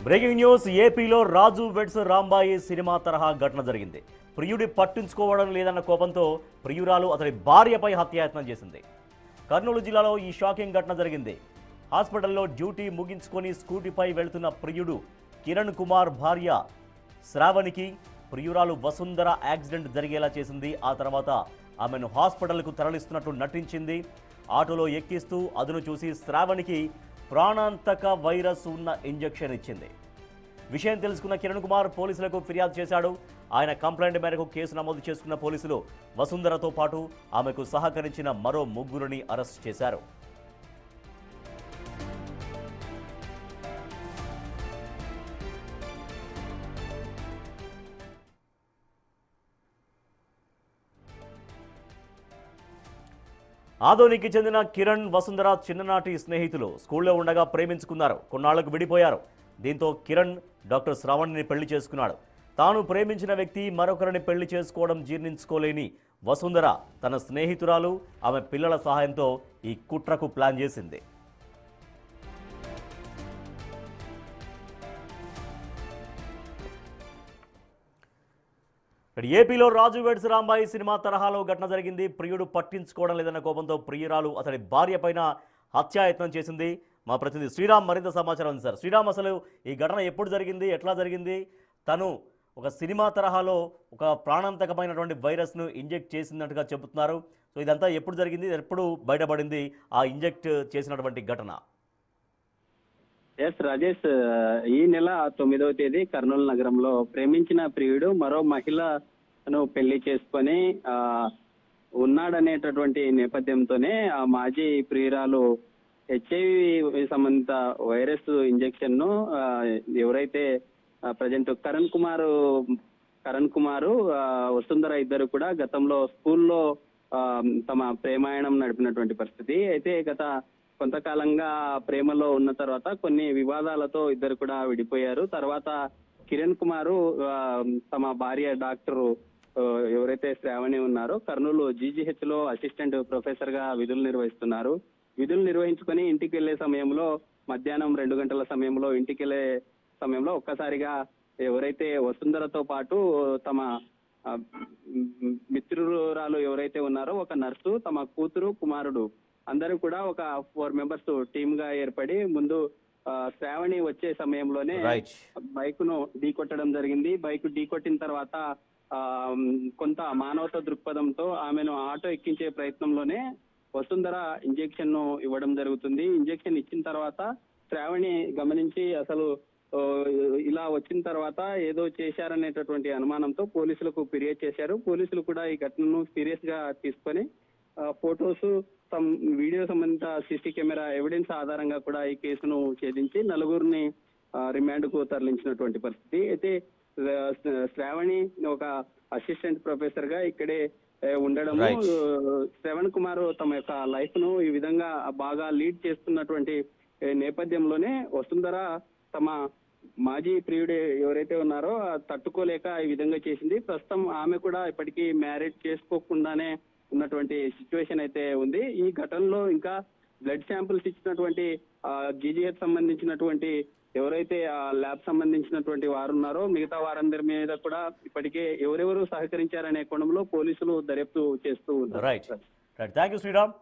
Breaking news ఏపీలో రాజు weds Rambai cinema తరహా ఘటన జరిగింది. ప్రియుడి పట్టించుకోవడం లేదన్న కోపంతో ప్రియురాలు అతడి భార్యపై హత్యాయత్నం చేసింది. కర్నూలు జిల్లాలో ఈ షాకింగ్ ఘటన జరిగింది. హాస్పిటల్లో డ్యూటీ ముగించుకొని స్కూటీపై వెళుతున్న ప్రియుడు కిరణ్ కుమార్ భార్య శ్రావణికి ప్రియురాలు వసుంధర యాక్సిడెంట్ జరిగేలా చేసింది. ఆ తర్వాత ఆమెను హాస్పిటల్కు తరలిస్తున్నట్టు నటించింది. ఆటోలో ఎక్కిస్తూ అదును చూసి శ్రావణికి ప్రాణాంతక వైరస్ ఉన్న ఇంజెక్షన్ ఇచ్చింది. విషయం తెలుసుకున్న కిరణ్ కుమార్ పోలీసులకు ఫిర్యాదు చేశాడు. ఆయన కంప్లైంట్ మేరకు కేసు నమోదు చేసుకున్న పోలీసులు వసుంధరతో పాటు ఆమెకు సహకరించిన మరో ముగ్గురిని అరెస్ట్ చేశారు. ఆదోనికి చెందిన కిరణ్ వసుంధర చిన్ననాటి స్నేహితులు. స్కూల్లో ఉండగా ప్రేమించుకున్నారు. కొన్నాళ్లకు విడిపోయారు. దీంతో కిరణ్ డాక్టర్ శ్రావణిని పెళ్లి చేసుకున్నాడు. తాను ప్రేమించిన వ్యక్తి మరొకరిని పెళ్లి చేసుకోవడం జీర్ణించుకోలేని వసుంధర తన స్నేహితురాలు ఆమె పిల్లల సహాయంతో ఈ కుట్రకు ప్లాన్ చేసింది. ఏపీలో రాజు వెడ్స్ రాంబాయి సినిమా తరహాలో ఘటన జరిగింది. ప్రియుడు పట్టించుకోవడం లేదన్న కోపంతో ప్రియురాలు అతడి భార్య పైన హత్యాయత్నం చేసింది. మా ప్రతినిధి శ్రీరామ్ మరింత సమాచారం ఉంది. సార్ శ్రీరామ్, అసలు ఈ ఘటన ఎప్పుడు జరిగింది, ఎట్లా జరిగింది? తను ఒక సినిమా తరహాలో ఒక ప్రాణాంతకమైనటువంటి వైరస్ను ఇంజెక్ట్ చేసినట్టుగా చెబుతున్నారు. సో ఇదంతా ఎప్పుడు జరిగింది, ఎప్పుడు బయటపడింది ఆ ఇంజెక్ట్ చేసినటువంటి ఘటన? ఎస్ రాజేష్, ఈ నెల 9వ తేదీ కర్నూలు నగరంలో ప్రేమించిన ప్రియుడు మరో మహిళను పెళ్లి చేసుకొని ఉన్నాడనేటటువంటి నేపథ్యంతోనే ఆ మాజీ ప్రియురాలు హెచ్ఐవి సంబంధిత వైరస్ ఇంజెక్షన్ ను ఎవరైతే ప్రజెంట్ కరణ్ కుమారు వసుంధర ఇద్దరు కూడా గతంలో స్కూల్లో తమ ప్రేమాయణం నడిపినటువంటి పరిస్థితి. అయితే గత కొంతకాలంగా ప్రేమలో ఉన్న తర్వాత కొన్ని వివాదాలతో ఇద్దరు కూడా విడిపోయారు. తర్వాత కిరణ్ కుమారు తమ భార్య డాక్టర్ ఎవరైతే శ్రావణి ఉన్నారో కర్నూలు జీజీహెచ్ లో అసిస్టెంట్ ప్రొఫెసర్ గా విధులు నిర్వహిస్తున్నారు. విధులు నిర్వహించుకొని ఇంటికి వెళ్లే సమయంలో మధ్యాహ్నం 2 గంటల సమయంలో ఇంటికి వెళ్లే సమయంలో ఒక్కసారిగా ఎవరైతే వసుంధరతో పాటు తమ మిత్రురాలు ఎవరైతే ఉన్నారో ఒక నర్సు, తమ కూతురు, కుమారుడు అందరూ కూడా ఒక 4 మెంబర్స్ టీమ్ గా ఏర్పడి ముందు శ్రావణి వచ్చే సమయంలోనే బైక్ ను ఢీకొట్టడం జరిగింది. బైక్ ఢీకొట్టిన తర్వాత కొంత మానవతా దృక్పథంతో ఆమెను ఆటో ఎక్కించే ప్రయత్నంలోనే వసుంధర ఇంజెక్షన్ ను ఇవ్వడం జరుగుతుంది. ఇంజెక్షన్ ఇచ్చిన తర్వాత శ్రావణి గమనించి అసలు ఇలా వచ్చిన తర్వాత ఏదో చేశారనేటటువంటి అనుమానంతో పోలీసులకు ఫిర్యాదు చేశారు. పోలీసులు కూడా ఈ ఘటనను సీరియస్ గా తీసుకొని ఫొటోస్, వీడియో సంబంధిత సీసీ కెమెరా ఎవిడెన్స్ ఆధారంగా కూడా ఈ కేసును ఛేదించి నలుగురిని రిమాండ్ కు తరలించినటువంటి పరిస్థితి. అయితే శ్రావణి ఒక అసిస్టెంట్ ప్రొఫెసర్ గా ఇక్కడే ఉండడము, శ్రవణ్ కుమార్ తమ యొక్క లైఫ్ ను ఈ విధంగా బాగా లీడ్ చేస్తున్నటువంటి నేపథ్యంలోనే వసుంధర తమ మాజీ ప్రియుడు ఎవరైతే ఉన్నారో తట్టుకోలేక ఈ విధంగా చేసింది. ప్రస్తుతం ఆమె కూడా ఇప్పటికీ మ్యారేజ్ చేసుకోకుండానే ఉన్నటువంటి సిచ్యువేషన్ అయితే ఉంది. ఈ ఘటనలో ఇంకా బ్లడ్ శాంపిల్స్ ఇచ్చినటువంటి జీజీహెచ్ సంబంధించినటువంటి ఎవరైతే ల్యాబ్ సంబంధించినటువంటి వారు ఉన్నారో మిగతా వారందరి మీద కూడా ఇప్పటికే ఎవరెవరు సహకరించారనే కోణంలో పోలీసులు దర్యాప్తు చేస్తూ ఉన్నారు. Right, thank you Sriram.